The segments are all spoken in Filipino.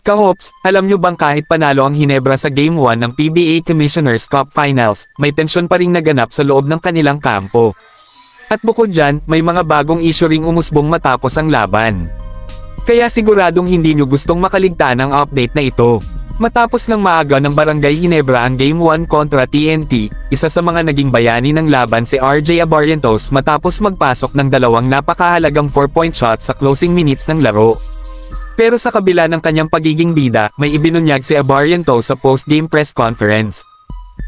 Kahops, alam nyo bang kahit panalo ang Hinebra sa Game 1 ng PBA Commissioner's Cup Finals, may tensyon pa ring naganap sa loob ng kanilang kampo. At bukod dyan, may mga bagong issue ring umusbong matapos ang laban. Kaya siguradong hindi nyo gustong makaligtaan ang update na ito. Matapos ng maaga ng Barangay Hinebra ang Game 1 kontra TNT, isa sa mga naging bayani ng laban si RJ Abarrientos matapos magpasok ng dalawang napakahalagang 4-point shot sa closing minutes ng laro. Pero sa kabila ng kanyang pagiging bida, may ibinunyag si Abarrientos sa post-game press conference.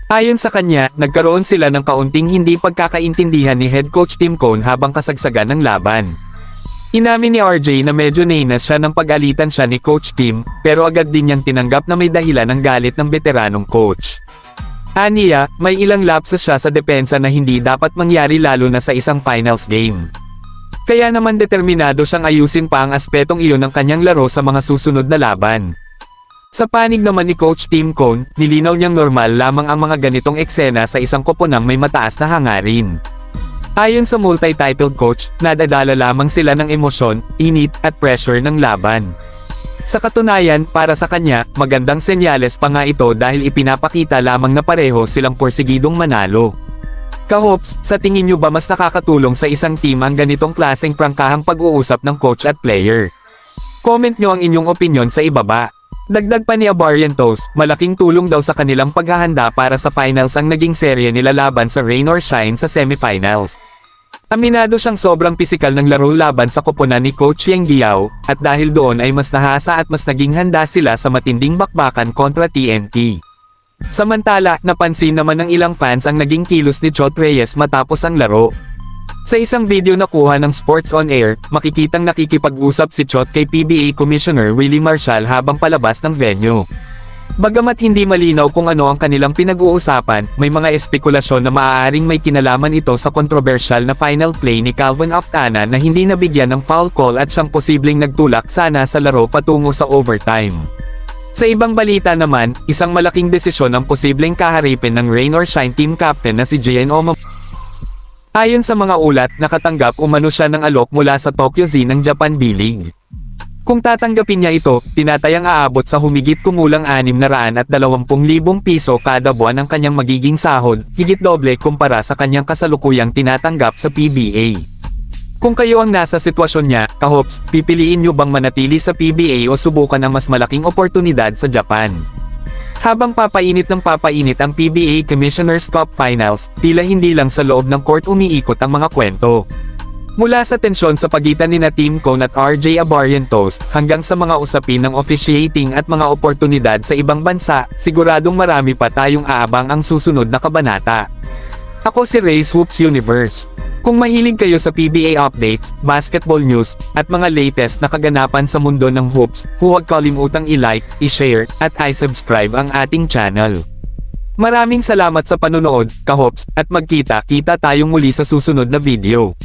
Ayon sa kanya, nagkaroon sila ng kaunting hindi pagkakaintindihan ni head coach Tim Cone habang kasagsagan ng laban. Inamin ni RJ na medyo nainas siya nang pag-alitan siya ni Coach Tim, pero agad din niyang tinanggap na may dahilan ng galit ng veteranong coach. Aniya, may ilang lapses siya sa depensa na hindi dapat mangyari lalo na sa isang finals game. Kaya naman determinado siyang ayusin pa ang aspetong iyon ng kanyang laro sa mga susunod na laban. Sa panig naman ni Coach Tim Cone, nilinaw niyang normal lamang ang mga ganitong eksena sa isang koponang may mataas na hangarin. Ayon sa multi-titled coach, nadadala lamang sila ng emosyon, init, at pressure ng laban. Sa katunayan, para sa kanya, magandang senyales pa nga ito dahil ipinapakita lamang na pareho silang porsigidong manalo. Kahops, sa tingin nyo ba mas nakakatulong sa isang team ang ganitong klaseng prangkahang pag-uusap ng coach at player? Comment nyo ang inyong opinyon sa ibaba. Dagdag pa ni Abarrientos, malaking tulong daw sa kanilang paghahanda para sa finals ang naging serye nila laban sa Rain or Shine sa semifinals. Aminado siyang sobrang pisikal ng laro laban sa koponan ni Coach Yang Giao, at dahil doon ay mas nahasa at mas naging handa sila sa matinding bakbakan kontra TNT. Samantala, napansin naman ng ilang fans ang naging kilos ni Chot Reyes matapos ang laro. Sa isang video na kuha ng Sports on Air, makikitang nakikipag-usap si Chot kay PBA Commissioner Willie Marshall habang palabas ng venue. Bagamat hindi malinaw kung ano ang kanilang pinag-uusapan, may mga espekulasyon na maaaring may kinalaman ito sa kontrobersyal na final play ni Calvin Aftana na hindi nabigyan ng foul call at siyang posibleng nagtulak sana sa laro patungo sa overtime. Sa ibang balita naman, isang malaking desisyon ang posibleng kaharipin ng Rain or Shine team captain na si Gian Oma. Ayon sa mga ulat, nakatanggap umano siya ng alok mula sa Tokyo Z ng Japan B-League. Kung tatanggapin niya ito, tinatayang aabot sa humigit kumulang 620,000 piso kada buwan ang kanyang magiging sahod, higit doble kumpara sa kanyang kasalukuyang tinatanggap sa PBA. Kung kayo ang nasa sitwasyon niya, kahops, pipiliin nyo bang manatili sa PBA o subukan ang mas malaking oportunidad sa Japan? Habang papainit ng papainit ang PBA Commissioner's Cup Finals, tila hindi lang sa loob ng court umiikot ang mga kwento. Mula sa tensyon sa pagitan ni Tim Cone at RJ Abarrientos, hanggang sa mga usapin ng officiating at mga oportunidad sa ibang bansa, siguradong marami pa tayong aabang ang susunod na kabanata. Ako si Ray's Hoops Universe. Kung mahilig kayo sa PBA updates, basketball news, at mga latest na kaganapan sa mundo ng hoops, huwag kalimutang i-like, i-share, at i-subscribe ang ating channel. Maraming salamat sa panonood, kahops, at magkita-kita tayong muli sa susunod na video.